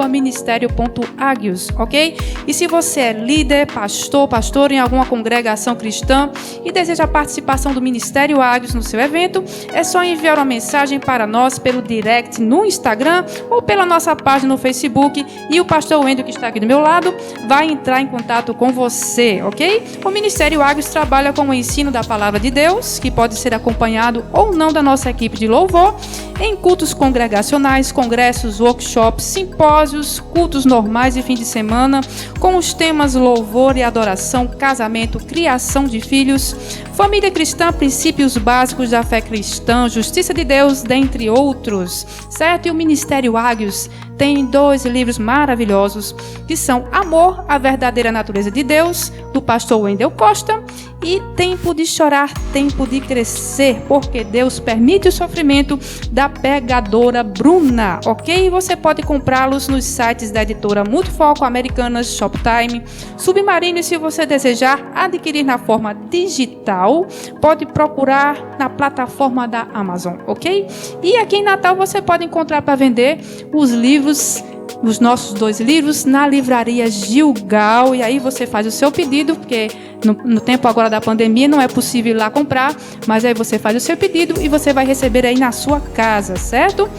@ministério.aguios, ok? E se você é líder, pastor em alguma congregação cristã e deseja a participação do Ministério Águios no seu evento, é só enviar uma mensagem para nós pelo direct no Instagram ou pela nossa página no Facebook e o pastor Wendel, que está aqui do meu lado, vai entrar em contato com você, ok? O Ministério Águios trabalha com o ensino da Palavra de Deus, que pode ser acompanhado ou não da nossa equipe de louvor, em cultos congregacionais, congressos, workshops, simpósios, cultos normais e fim de semana, com os temas louvor e adoração, casamento, criação de filhos, família cristã, princípios básicos da fé cristã, justiça de Deus, dentre outros, certo? E o Ministério Águios tem 2 livros maravilhosos, que são Amor, a Verdadeira Natureza de Deus, do pastor Wendel Costa, e Tempo de Chorar, Tempo de Crescer, porque Deus permite o sofrimento, da pregadora Bruna, ok? Você pode comprá-los nos sites da editora Multifoco, Americanas, Shoptime, Submarino, e se você desejar adquirir na forma digital, pode procurar na plataforma da Amazon, ok? E aqui em Natal você pode encontrar para vender os nossos 2 livros na livraria Gilgal, e aí você faz o seu pedido, porque no tempo agora da pandemia não é possível ir lá comprar, mas aí você faz o seu pedido e você vai receber aí na sua casa, certo?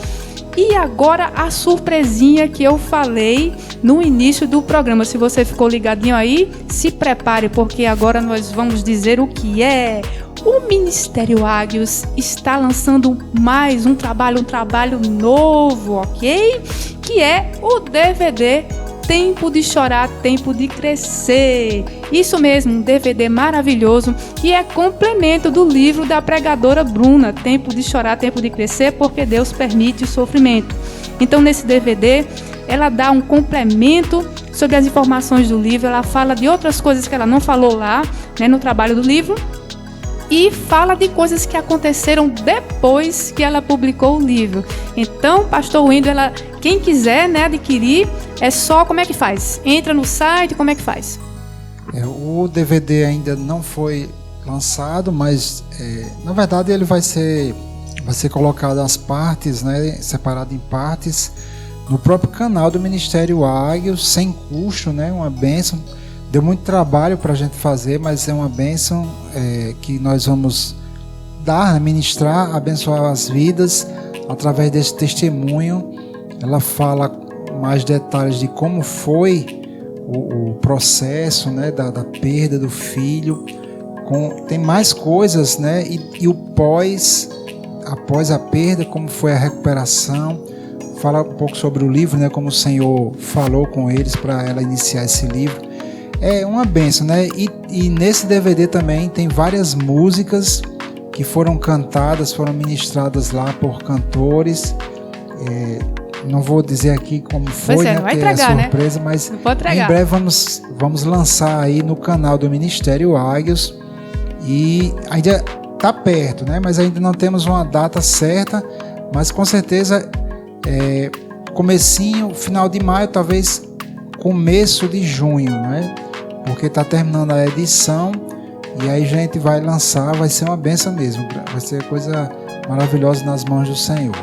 E agora a surpresinha que eu falei no início do programa. Se você ficou ligadinho aí, se prepare, porque agora nós vamos dizer o que é. O Ministério Águios está lançando mais um trabalho novo, ok? Que é o DVD Tempo de Chorar, Tempo de Crescer. Isso mesmo, um DVD maravilhoso que é complemento do livro da pregadora Bruna, Tempo de Chorar, Tempo de Crescer, porque Deus permite o sofrimento. Então, nesse DVD, ela dá um complemento sobre as informações do livro, ela fala de outras coisas que ela não falou lá, né, no trabalho do livro, e fala de coisas que aconteceram depois que ela publicou o livro. Então, pastor Wendel, quem quiser, né, adquirir, é só, como é que faz? Entra no site, como é que faz?
O DVD ainda não foi lançado, mas na verdade ele vai ser colocado as partes, né, separado em partes, no próprio canal do Ministério Águios, sem custo, né, uma bênção. Deu muito trabalho para a gente fazer, mas é uma bênção que nós vamos dar, ministrar, abençoar as vidas através desse testemunho. Ela fala mais detalhes de como foi o processo, né, da perda do filho. Tem mais coisas, né, e o após a perda, como foi a recuperação. Fala um pouco sobre o livro, né, como o Senhor falou com eles para ela iniciar esse livro. É uma bênção, né? E nesse DVD também tem várias músicas que foram cantadas, foram ministradas lá por cantores. Não vou dizer aqui como foi, né? Porque é surpresa, né? Mas em breve vamos lançar aí no canal do Ministério Águios. E ainda está perto, né? Mas ainda não temos uma data certa, mas com certeza comecinho, final de maio, talvez começo de junho, né? Porque está terminando a edição e aí a gente vai lançar, vai ser uma bênção mesmo, vai ser coisa maravilhosa nas mãos do Senhor.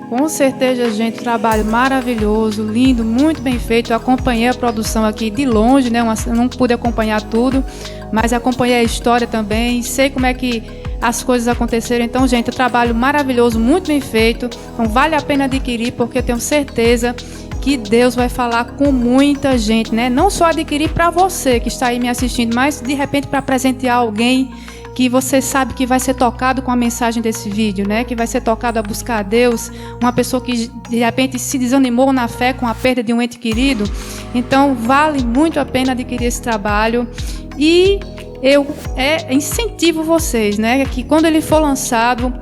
Com certeza, gente, trabalho maravilhoso, lindo, muito bem feito. Eu acompanhei a produção aqui de longe, né? Eu não pude acompanhar tudo, mas acompanhei a história também, sei como é que as coisas aconteceram. Então, gente, um trabalho maravilhoso, muito bem feito. Então, vale a pena adquirir, porque eu tenho certeza que Deus vai falar com muita gente, né? Não só adquirir para você que está aí me assistindo, mas de repente para presentear alguém que você sabe que vai ser tocado com a mensagem desse vídeo, né? Que vai ser tocado a buscar a Deus, uma pessoa que de repente se desanimou na fé com a perda de um ente querido. Então vale muito a pena adquirir esse trabalho. E eu incentivo vocês, né? Que quando ele for lançado,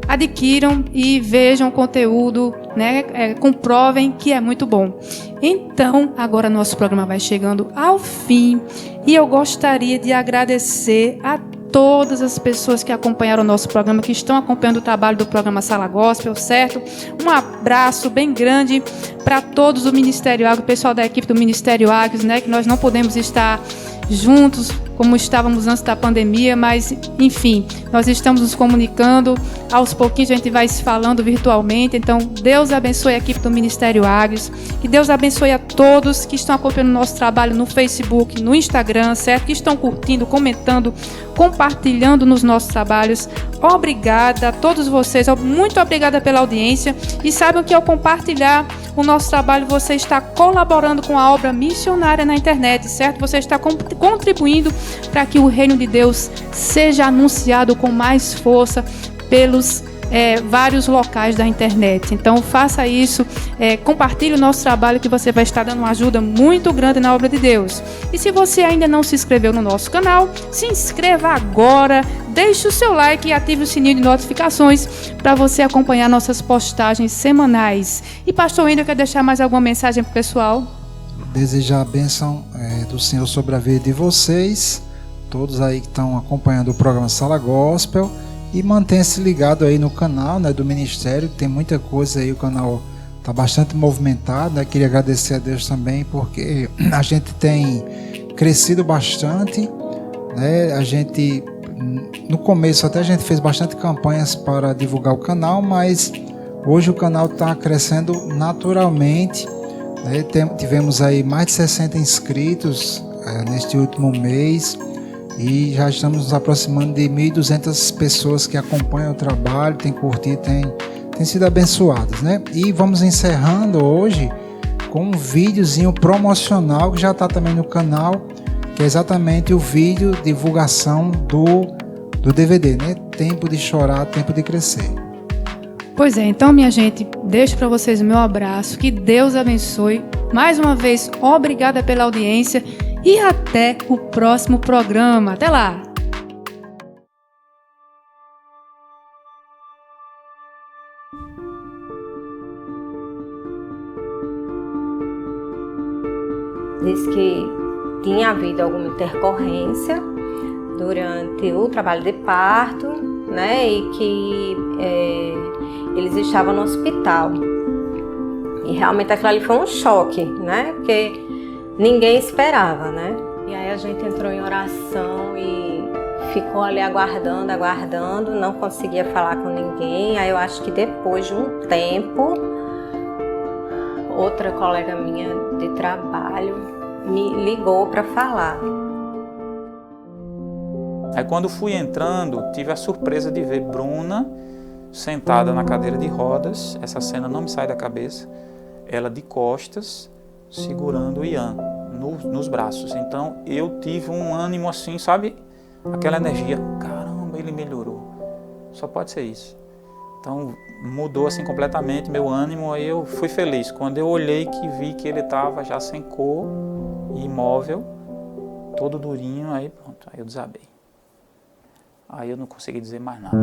adquiram e vejam o conteúdo, né? Comprovem que é muito bom. Então, agora nosso programa vai chegando ao fim e eu gostaria de agradecer a todas as pessoas que acompanharam o nosso programa, que estão acompanhando o trabalho do programa Sala Gospel, certo? Um abraço bem grande para todos do Ministério Águas, o pessoal da equipe do Ministério Águas, né? Que nós não podemos estar juntos como estávamos antes da pandemia, mas enfim, nós estamos nos comunicando, aos pouquinhos a gente vai se falando virtualmente. Então Deus abençoe a equipe do Ministério Águas, que Deus abençoe a todos que estão acompanhando o nosso trabalho no Facebook, no Instagram, certo? Que estão curtindo, comentando, compartilhando nos nossos trabalhos. Obrigada a todos vocês, muito obrigada pela audiência, e saibam que ao compartilhar o nosso trabalho, você está colaborando com a obra missionária na internet, certo? Você está contribuindo para que o reino de Deus seja anunciado com mais força pelos vários locais da internet. Então faça isso, compartilhe o nosso trabalho, que você vai estar dando uma ajuda muito grande na obra de Deus. E se você ainda não se inscreveu no nosso canal, se inscreva agora, deixe o seu like e ative o sininho de notificações para você acompanhar nossas postagens semanais. E pastor Wendel, quer deixar mais alguma mensagem para o pessoal?
Desejar a bênção do Senhor sobre a vida de vocês, todos aí que estão acompanhando o programa Sala Gospel, e mantenha-se ligado aí no canal, né, do Ministério, tem muita coisa aí, o canal está bastante movimentado, né? Queria agradecer a Deus também, porque a gente tem crescido bastante, né? A gente, no começo até a gente fez bastante campanhas para divulgar o canal, mas hoje o canal está crescendo naturalmente, né? Tivemos aí mais de 60 inscritos neste último mês, e já estamos nos aproximando de 1.200 pessoas que acompanham o trabalho, têm curtido, têm sido abençoadas, né? E vamos encerrando hoje com um videozinho promocional que já está também no canal, que é exatamente o vídeo de divulgação do DVD, né? Tempo de chorar, tempo de crescer.
Pois é, então minha gente, deixo para vocês o meu abraço, que Deus abençoe. Mais uma vez, obrigada pela audiência e até o próximo programa. Até lá!
Diz que tinha havido alguma intercorrência durante o trabalho de parto, né, e que eles estavam no hospital. E realmente aquilo ali foi um choque, né, porque ninguém esperava, né. E aí a gente entrou em oração e ficou ali aguardando, não conseguia falar com ninguém. Aí eu acho que depois de um tempo, outra colega minha de trabalho me ligou para falar.
Aí quando fui entrando, tive a surpresa de ver Bruna sentada na cadeira de rodas. Essa cena não me sai da cabeça. Ela de costas, segurando o Ian nos braços. Então eu tive um ânimo assim, sabe? Aquela energia. Caramba, ele melhorou. Só pode ser isso. Então mudou assim completamente meu ânimo. Aí eu fui feliz. Quando eu olhei que vi que ele estava já sem cor, imóvel, todo durinho, aí pronto, aí eu desabei. Aí eu não consegui dizer mais nada.